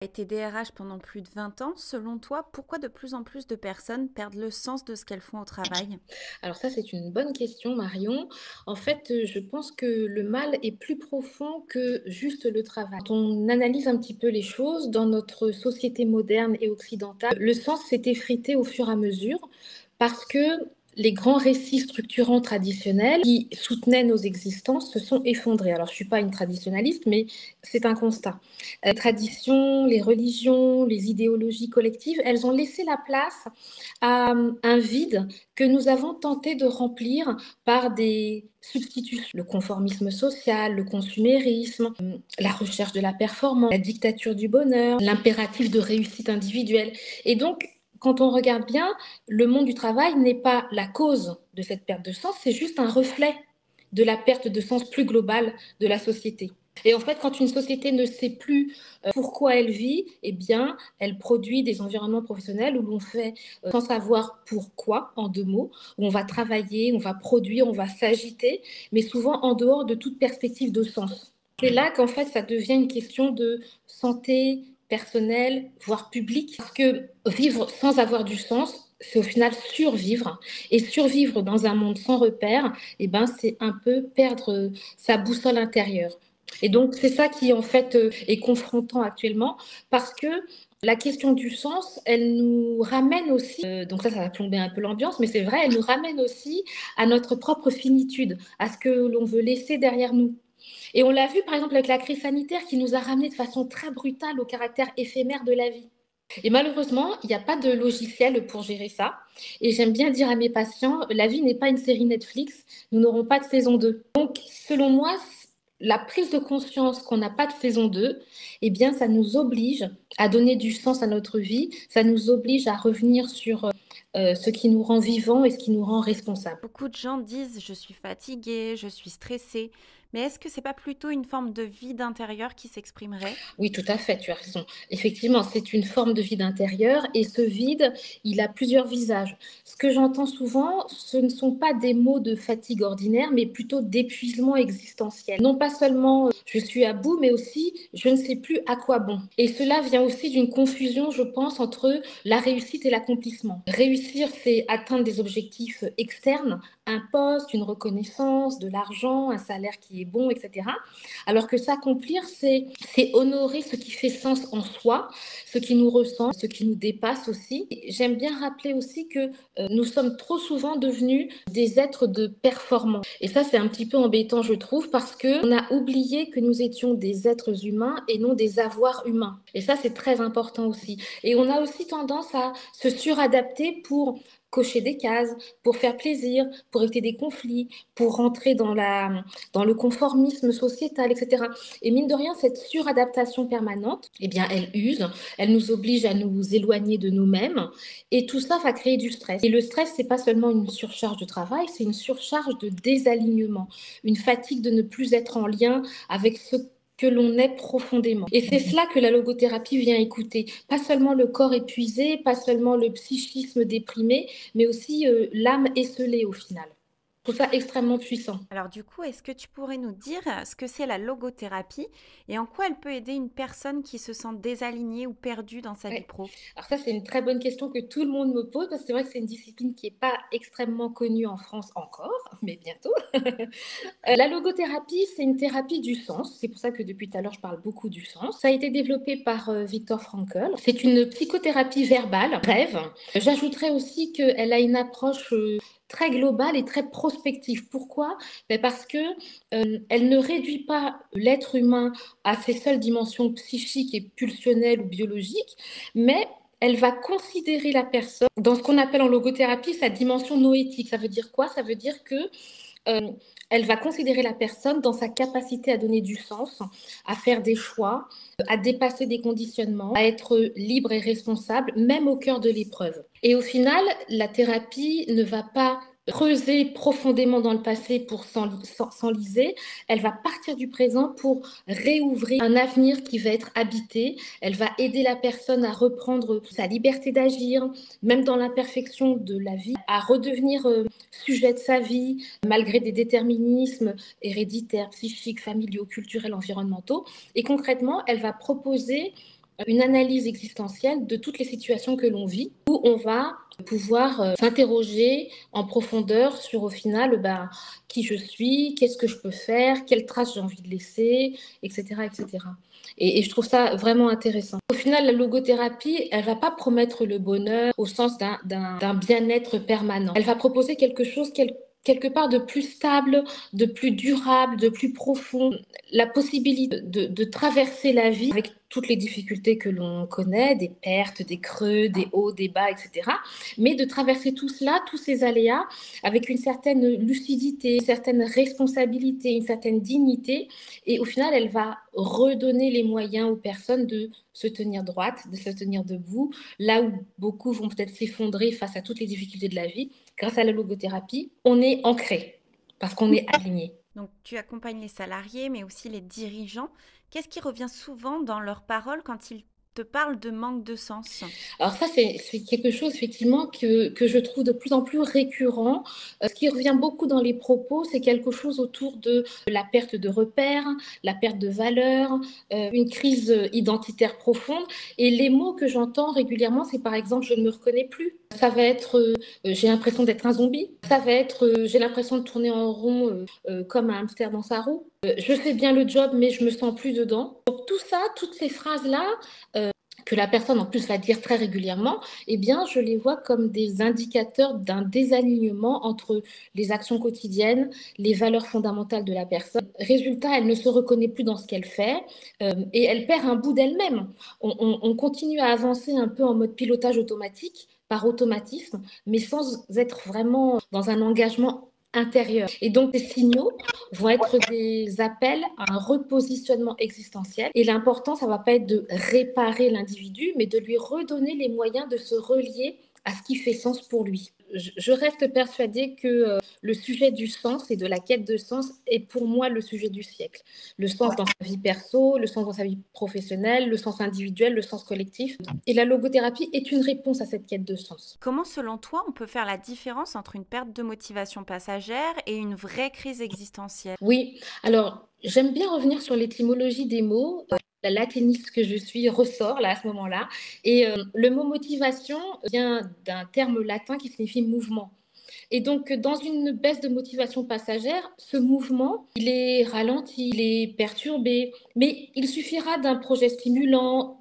Été DRH pendant plus de 20 ans, selon toi, pourquoi de plus en plus de personnes perdent le sens de ce qu'elles font au travail? Alors ça, c'est une bonne question, Marion. En fait, je pense que le mal est plus profond que juste le travail. Quand on analyse un petit peu les choses, dans notre société moderne et occidentale, le sens s'est effrité au fur et à mesure parce que les grands récits structurants traditionnels qui soutenaient nos existences se sont effondrés. Alors, je ne suis pas une traditionnaliste, mais c'est un constat. Les traditions, les religions, les idéologies collectives, elles ont laissé la place à un vide que nous avons tenté de remplir par des substituts. Le conformisme social, le consumérisme, la recherche de la performance, la dictature du bonheur, l'impératif de réussite individuelle. Et donc, quand on regarde bien, le monde du travail n'est pas la cause de cette perte de sens, c'est juste un reflet de la perte de sens plus globale de la société. Et en fait, quand une société ne sait plus pourquoi elle vit, eh bien, elle produit des environnements professionnels où l'on fait sans savoir pourquoi, en deux mots, où on va travailler, on va produire, on va s'agiter, mais souvent en dehors de toute perspective de sens. C'est là qu'en fait, ça devient une question de santé personnelle, voire publique, parce que vivre sans avoir du sens, c'est au final survivre. Et survivre dans un monde sans repères, eh ben, c'est un peu perdre sa boussole intérieure. Et donc, c'est ça qui, en fait, est confrontant actuellement, parce que la question du sens, elle nous ramène aussi, donc ça va plomber un peu l'ambiance, mais c'est vrai, elle nous ramène aussi à notre propre finitude, à ce que l'on veut laisser derrière nous. Et on l'a vu, par exemple, avec la crise sanitaire qui nous a ramené de façon très brutale au caractère éphémère de la vie. Et malheureusement, il n'y a pas de logiciel pour gérer ça. Et j'aime bien dire à mes patients, la vie n'est pas une série Netflix, nous n'aurons pas de saison 2. Donc, selon moi, la prise de conscience qu'on n'a pas de saison 2, eh bien, ça nous oblige à donner du sens à notre vie, ça nous oblige à revenir sur ce qui nous rend vivants et ce qui nous rend responsables. Beaucoup de gens disent je suis fatiguée, je suis stressée, mais est-ce que c'est pas plutôt une forme de vide intérieur qui s'exprimerait? Oui, tout à fait, tu as raison. Effectivement, c'est une forme de vide intérieur et ce vide, il a plusieurs visages. Ce que j'entends souvent, ce ne sont pas des mots de fatigue ordinaire, mais plutôt d'épuisement existentiel. Non pas seulement je suis à bout, mais aussi je ne sais plus à quoi bon. Et cela vient aussi d'une confusion, je pense, entre la réussite et l'accomplissement. Réussir, c'est atteindre des objectifs externes, un poste, une reconnaissance, de l'argent, un salaire qui est bon, etc. Alors que s'accomplir, c'est honorer ce qui fait sens en soi, ce qui nous ressemble, ce qui nous dépasse aussi. J'aime bien rappeler aussi que nous sommes trop souvent devenus des êtres de performance. Et ça, c'est un petit peu embêtant, je trouve, parce qu'on a oublié que nous étions des êtres humains et non des avoirs humains. Et ça, c'est très important aussi. Et on a aussi tendance à se suradapter pour cocher des cases, pour faire plaisir, pour éviter des conflits, pour rentrer dans le conformisme sociétal, etc. Et mine de rien, cette suradaptation permanente, eh bien, elle use, elle nous oblige à nous éloigner de nous-mêmes, et tout ça va créer du stress. Et le stress, c'est pas seulement une surcharge de travail, c'est une surcharge de désalignement, une fatigue de ne plus être en lien avec ce que l'on est profondément. Et c'est cela que la logothérapie vient écouter. Pas seulement le corps épuisé, pas seulement le psychisme déprimé, mais aussi l'âme esselée au final. Je trouve ça extrêmement puissant. Alors du coup, est-ce que tu pourrais nous dire ce que c'est la logothérapie et en quoi elle peut aider une personne qui se sent désalignée ou perdue dans sa vie Ouais. pro? Alors ça, c'est une très bonne question que tout le monde me pose parce que c'est vrai que c'est une discipline qui est pas extrêmement connue en France encore, mais bientôt. La logothérapie, c'est une thérapie du sens. C'est pour ça que depuis tout à l'heure, je parle beaucoup du sens. Ça a été développé par Viktor Frankl. C'est une psychothérapie verbale, brève. J'ajouterais aussi qu'elle a une approche très globale et très prospective. Pourquoi? Ben parce que elle ne réduit pas l'être humain à ses seules dimensions psychiques et pulsionnelles ou biologiques, mais elle va considérer la personne dans ce qu'on appelle en logothérapie sa dimension noétique. Ça veut dire quoi? Ça veut dire que euh, elle va considérer la personne dans sa capacité à donner du sens, à faire des choix, à dépasser des conditionnements, à être libre et responsable, même au cœur de l'épreuve. Et au final, la thérapie ne va pas creuser profondément dans le passé pour s'enliser, elle va partir du présent pour réouvrir un avenir qui va être habité, elle va aider la personne à reprendre sa liberté d'agir, même dans l'imperfection de la vie, à redevenir sujet de sa vie, malgré des déterminismes héréditaires, psychiques, familiaux, culturels, environnementaux. Et concrètement, elle va proposer une analyse existentielle de toutes les situations que l'on vit, où on va pouvoir s'interroger en profondeur sur au final qui je suis, qu'est-ce que je peux faire, quelles traces j'ai envie de laisser, etc. etc. Et je trouve ça vraiment intéressant. Au final, la logothérapie, elle ne va pas promettre le bonheur au sens d'un bien-être permanent. Elle va proposer quelque chose quelque part de plus stable, de plus durable, de plus profond, la possibilité de traverser la vie avec toutes les difficultés que l'on connaît, des pertes, des creux, des hauts, des bas, etc. Mais de traverser tout cela, tous ces aléas, avec une certaine lucidité, une certaine responsabilité, une certaine dignité. Et au final, elle va redonner les moyens aux personnes de se tenir droite, de se tenir debout, là où beaucoup vont peut-être s'effondrer face à toutes les difficultés de la vie. Grâce à la logothérapie, on est ancré parce qu'on est aligné. Donc, tu accompagnes les salariés, mais aussi les dirigeants. Qu'est-ce qui revient souvent dans leurs paroles quand ils te parlent de manque de sens? Alors ça, c'est quelque chose effectivement que je trouve de plus en plus récurrent. Ce qui revient beaucoup dans les propos, c'est quelque chose autour de la perte de repères, la perte de valeurs, une crise identitaire profonde. Et les mots que j'entends régulièrement, c'est par exemple, je ne me reconnais plus. Ça va être, j'ai l'impression d'être un zombie. Ça va être, j'ai l'impression de tourner en rond comme un hamster dans sa roue. Je fais bien le job, mais je me sens plus dedans. Donc tout ça, toutes ces phrases-là, que la personne en plus va dire très régulièrement, eh bien, je les vois comme des indicateurs d'un désalignement entre les actions quotidiennes, les valeurs fondamentales de la personne. Résultat, elle ne se reconnaît plus dans ce qu'elle fait et elle perd un bout d'elle-même. On continue à avancer un peu en mode pilotage automatique, par automatisme, mais sans être vraiment dans un engagement intérieur. Et donc, ces signaux vont être des appels à un repositionnement existentiel. Et l'important, ça ne va pas être de réparer l'individu, mais de lui redonner les moyens de se relier à ce qui fait sens pour lui. Je reste persuadée que le sujet du sens et de la quête de sens est pour moi le sujet du siècle. Le sens dans sa vie perso, le sens dans sa vie professionnelle, le sens individuel, le sens collectif. Et la logothérapie est une réponse à cette quête de sens. Comment, selon toi, on peut faire la différence entre une perte de motivation passagère et une vraie crise existentielle? Oui, alors j'aime bien revenir sur l'étymologie des mots. La latiniste que je suis ressort là à ce moment-là. Et le mot motivation vient d'un terme latin qui signifie mouvement. Et donc, dans une baisse de motivation passagère, ce mouvement, il est ralenti, il est perturbé, mais il suffira d'un projet stimulant,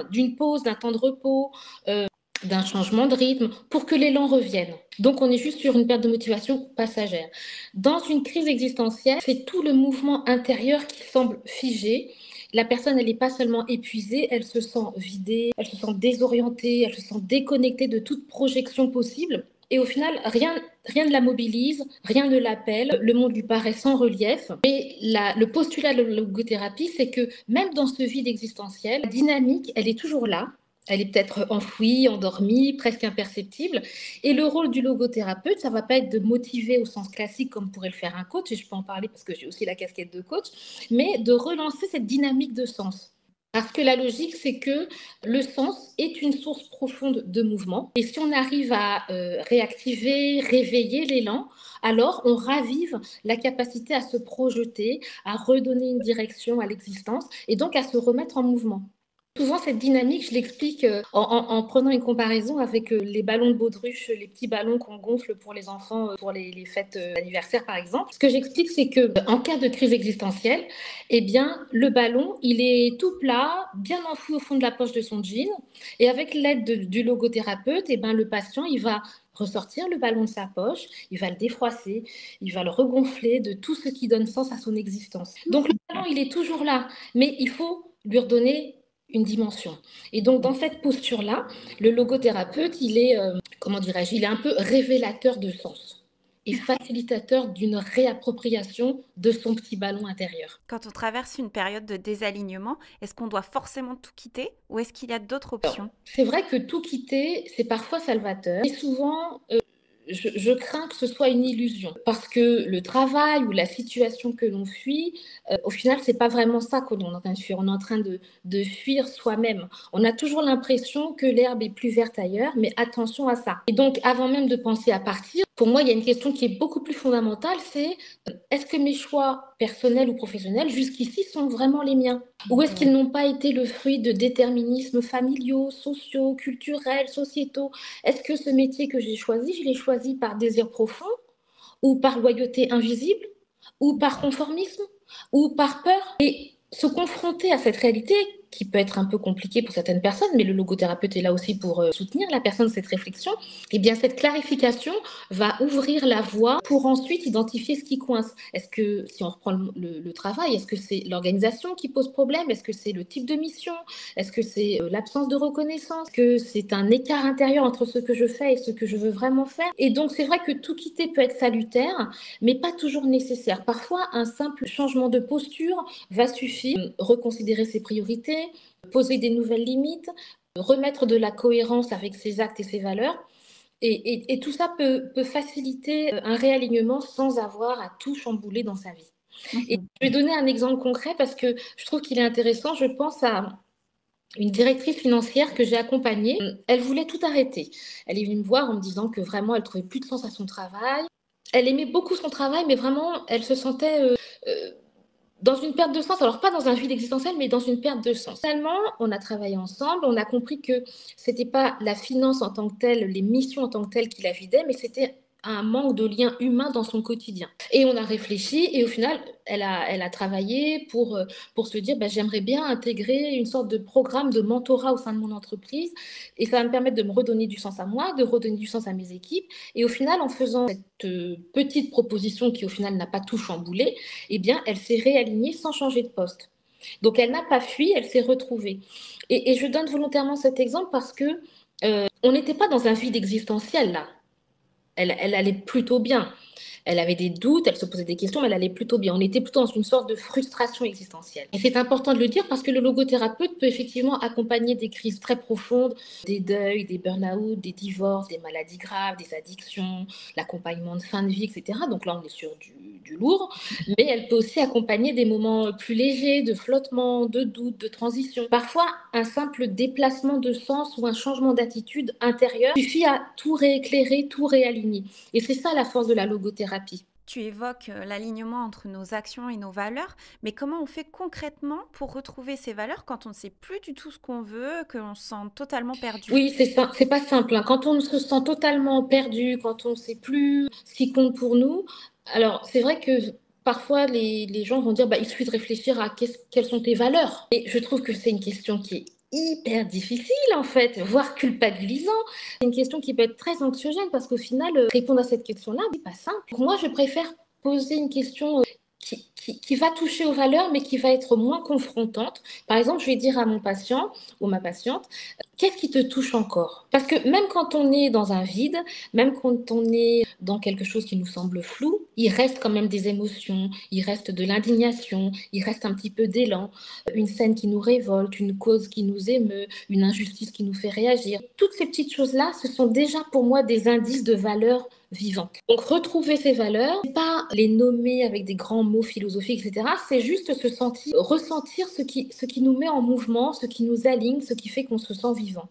d'une pause, d'un temps de repos, d'un changement de rythme pour que l'élan revienne. Donc, on est juste sur une perte de motivation passagère. Dans une crise existentielle, c'est tout le mouvement intérieur qui semble figé. La personne, elle n'est pas seulement épuisée, elle se sent vidée, elle se sent désorientée, elle se sent déconnectée de toute projection possible. Et au final, rien ne la mobilise, rien ne l'appelle, le monde lui paraît sans relief. Et le postulat de la logothérapie, c'est que même dans ce vide existentiel, la dynamique, elle est toujours là. Elle est peut-être enfouie, endormie, presque imperceptible. Et le rôle du logothérapeute, ça ne va pas être de motiver au sens classique comme pourrait le faire un coach, et je peux en parler parce que j'ai aussi la casquette de coach, mais de relancer cette dynamique de sens. Parce que la logique, c'est que le sens est une source profonde de mouvement. Et si on arrive à réactiver, réveiller l'élan, alors on ravive la capacité à se projeter, à redonner une direction à l'existence et donc à se remettre en mouvement. Souvent, cette dynamique, je l'explique en prenant une comparaison avec les ballons de baudruche, les petits ballons qu'on gonfle pour les enfants, pour les fêtes d'anniversaire, par exemple. Ce que j'explique, c'est que en cas de crise existentielle, eh bien, le ballon, il est tout plat, bien enfoui au fond de la poche de son jean. Et avec l'aide du logothérapeute, eh bien, le patient, il va ressortir le ballon de sa poche, il va le défroisser, il va le regonfler de tout ce qui donne sens à son existence. Donc, le ballon, il est toujours là, mais il faut lui redonner une dimension. Et donc, dans cette posture-là, le logothérapeute, il est, comment dirais-je, il est un peu révélateur de sens et facilitateur d'une réappropriation de son petit ballon intérieur. Quand on traverse une période de désalignement, est-ce qu'on doit forcément tout quitter ou est-ce qu'il y a d'autres options? C'est vrai que tout quitter, c'est parfois salvateur. Et souvent, je crains que ce soit une illusion parce que le travail ou la situation que l'on fuit, au final, c'est pas vraiment ça que l'on est en train de fuir. On est en train de fuir soi-même. On a toujours l'impression que l'herbe est plus verte ailleurs, mais attention à ça. Et donc, avant même de penser à partir, Pour moi, il y a une question qui est beaucoup plus fondamentale, c'est est-ce que mes choix personnels ou professionnels jusqu'ici sont vraiment les miens? Ou est-ce qu'ils Ouais. n'ont pas été le fruit de déterminismes familiaux, sociaux, culturels, sociétaux? Est-ce que ce métier que j'ai choisi, je l'ai choisi par désir profond ou par loyauté invisible ou par conformisme ou par peur? Et se confronter à cette réalité qui peut être un peu compliquée pour certaines personnes, mais le logothérapeute est là aussi pour soutenir la personne dans cette réflexion, et bien cette clarification va ouvrir la voie pour ensuite identifier ce qui coince. Est-ce que, si on reprend le travail, est-ce que c'est l'organisation qui pose problème? Est-ce que c'est le type de mission? Est-ce que c'est l'absence de reconnaissance? Est-ce que c'est un écart intérieur entre ce que je fais et ce que je veux vraiment faire? Et donc c'est vrai que tout quitter peut être salutaire, mais pas toujours nécessaire. Parfois, un simple changement de posture va suffire, reconsidérer ses priorités, poser des nouvelles limites, remettre de la cohérence avec ses actes et ses valeurs. Et tout ça peut faciliter un réalignement sans avoir à tout chambouler dans sa vie. Et Mhm. je vais donner un exemple concret parce que je trouve qu'il est intéressant. Je pense à une directrice financière que j'ai accompagnée. Elle voulait tout arrêter. Elle est venue me voir en me disant que vraiment elle trouvait plus de sens à son travail. Elle aimait beaucoup son travail, mais vraiment elle se sentait euh, dans une perte de sens, alors pas dans un vide existentiel, mais dans une perte de sens. Finalement, on a travaillé ensemble, on a compris que c'était pas la finance en tant que telle, les missions en tant que telles qui la vidaient, mais c'était un manque de lien humain dans son quotidien. Et on a réfléchi et au final, elle a travaillé pour se dire, bah, j'aimerais bien intégrer une sorte de programme de mentorat au sein de mon entreprise et ça va me permettre de me redonner du sens à moi, de redonner du sens à mes équipes. Et au final, en faisant cette petite proposition qui au final n'a pas tout chamboulé, eh bien, elle s'est réalignée sans changer de poste. Donc, elle n'a pas fui, elle s'est retrouvée. Et je donne volontairement cet exemple parce que on n'était pas dans un vide existentiel là. Elle allait plutôt bien. Elle avait des doutes, elle se posait des questions, mais elle allait plutôt bien. On était plutôt dans une sorte de frustration existentielle. Et c'est important de le dire parce que le logothérapeute peut effectivement accompagner des crises très profondes, des deuils, des burn-out, des divorces, des maladies graves, des addictions, l'accompagnement de fin de vie, etc. Donc là, on est sur du lourd, mais elle peut aussi accompagner des moments plus légers, de flottement, de doute, de transition. Parfois, un simple déplacement de sens ou un changement d'attitude intérieure suffit à tout rééclairer, tout réaligner. Et c'est ça la force de la logothérapie. Tu évoques l'alignement entre nos actions et nos valeurs, mais comment on fait concrètement pour retrouver ces valeurs quand on ne sait plus du tout ce qu'on veut, qu'on se sent totalement perdu? Oui, c'est pas simple, hein. Quand on se sent totalement perdu, quand on ne sait plus ce qui compte pour nous, alors c'est vrai que parfois les gens vont dire bah, il suffit de réfléchir à quelles sont tes valeurs. Et je trouve que c'est une question qui est hyper difficile en fait, voire culpabilisant. C'est une question qui peut être très anxiogène parce qu'au final, répondre à cette question-là, c'est pas simple. Pour moi, je préfère poser une question qui va toucher aux valeurs, mais qui va être moins confrontante. Par exemple, je vais dire à mon patient ou ma patiente, qu'est-ce qui te touche encore? Parce que même quand on est dans un vide, même quand on est dans quelque chose qui nous semble flou, il reste quand même des émotions, il reste de l'indignation, il reste un petit peu d'élan, une scène qui nous révolte, une cause qui nous émeut, une injustice qui nous fait réagir. Toutes ces petites choses-là, ce sont déjà pour moi des indices de valeur vivante. Donc retrouver ces valeurs, pas les nommer avec des grands mots philosophiques, etc. C'est juste se sentir, ressentir ce qui nous met en mouvement, ce qui nous aligne, ce qui fait qu'on se sent vivant.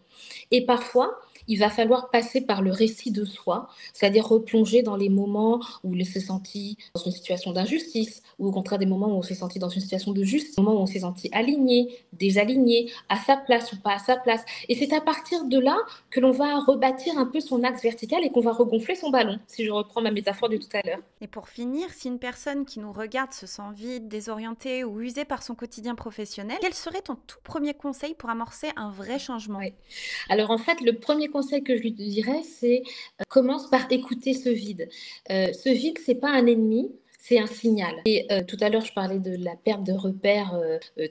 Et parfois, il va falloir passer par le récit de soi, c'est-à-dire replonger dans les moments où on s'est senti dans une situation d'injustice, ou au contraire des moments où on s'est senti dans une situation de justice, des moments où on s'est senti aligné, désaligné, à sa place ou pas à sa place. Et c'est à partir de là que l'on va rebâtir un peu son axe vertical et qu'on va regonfler son ballon, si je reprends ma métaphore de tout à l'heure. Et pour finir, si une personne qui nous regarde se sent vide, désorientée ou usée par son quotidien professionnel, quel serait ton tout premier conseil pour amorcer un vrai changement? Ouais. Alors en fait, le premier conseil que je lui dirais, c'est commence par écouter ce vide. Ce vide, c'est pas un ennemi, c'est un signal. Et tout à l'heure, je parlais de la perte de repères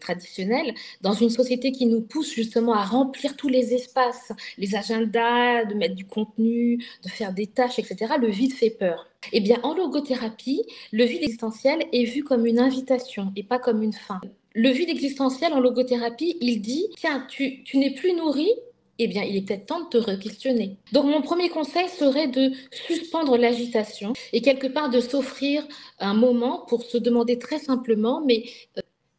traditionnels. Dans une société qui nous pousse justement à remplir tous les espaces, les agendas, de mettre du contenu, de faire des tâches, etc., le vide fait peur. Eh bien, en logothérapie, le vide existentiel est vu comme une invitation et pas comme une fin. Le vide existentiel en logothérapie, il dit, tiens, tu n'es plus nourri, eh bien, il est peut-être temps de te re-questionner. Donc, mon premier conseil serait de suspendre l'agitation et quelque part de s'offrir un moment pour se demander très simplement, mais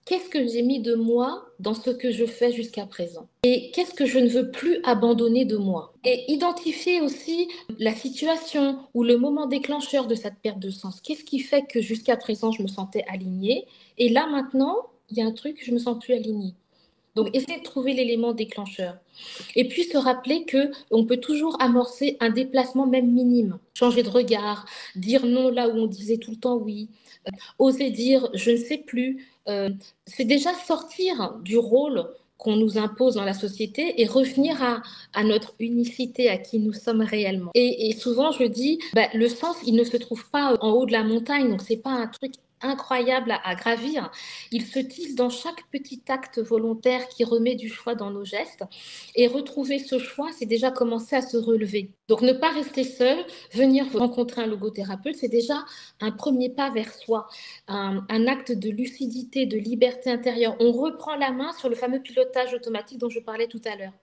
qu'est-ce que j'ai mis de moi dans ce que je fais jusqu'à présent? Et qu'est-ce que je ne veux plus abandonner de moi? Et identifier aussi la situation ou le moment déclencheur de cette perte de sens. Qu'est-ce qui fait que jusqu'à présent, je me sentais alignée et là maintenant, il y a un truc, je me sens plus alignée. Donc, essayer de trouver l'élément déclencheur. Et puis se rappeler que on peut toujours amorcer un déplacement même minime, changer de regard, dire non là où on disait tout le temps oui, oser dire je ne sais plus. C'est déjà sortir du rôle qu'on nous impose dans la société et revenir à notre unicité, à qui nous sommes réellement. Et souvent, je dis, bah, le sens, il ne se trouve pas en haut de la montagne, donc c'est pas un truc incroyable à gravir. Il se tisse dans chaque petit acte volontaire qui remet du choix dans nos gestes. Et retrouver ce choix, c'est déjà commencer à se relever. Donc ne pas rester seul, venir rencontrer un logothérapeute, c'est déjà un premier pas vers soi, un acte de lucidité, de liberté intérieure. On reprend la main sur le fameux pilotage automatique dont je parlais tout à l'heure.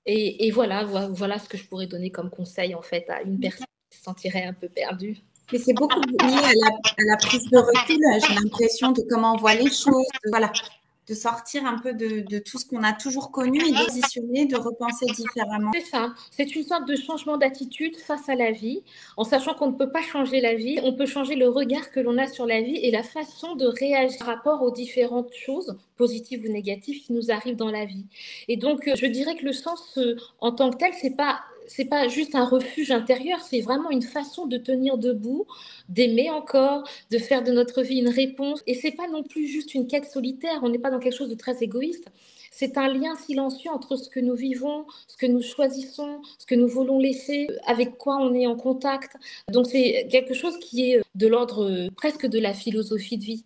Et voilà, voilà ce que je pourrais donner comme conseil en fait à une personne qui se sentirait un peu perdue. Mais c'est beaucoup lié à la prise de recul, j'ai l'impression, de comment on voit les choses, voilà, de sortir un peu de tout ce qu'on a toujours connu et de positionner, de repenser différemment. C'est ça, c'est une sorte de changement d'attitude face à la vie, en sachant qu'on ne peut pas changer la vie, on peut changer le regard que l'on a sur la vie et la façon de réagir par rapport aux différentes choses, positives ou négatives, qui nous arrivent dans la vie. Et donc, je dirais que le sens en tant que tel, c'est pas juste un refuge intérieur, c'est vraiment une façon de tenir debout, d'aimer encore, de faire de notre vie une réponse. Et c'est pas non plus juste une quête solitaire, on n'est pas dans quelque chose de très égoïste. C'est un lien silencieux entre ce que nous vivons, ce que nous choisissons, ce que nous voulons laisser, avec quoi on est en contact. Donc c'est quelque chose qui est de l'ordre presque de la philosophie de vie.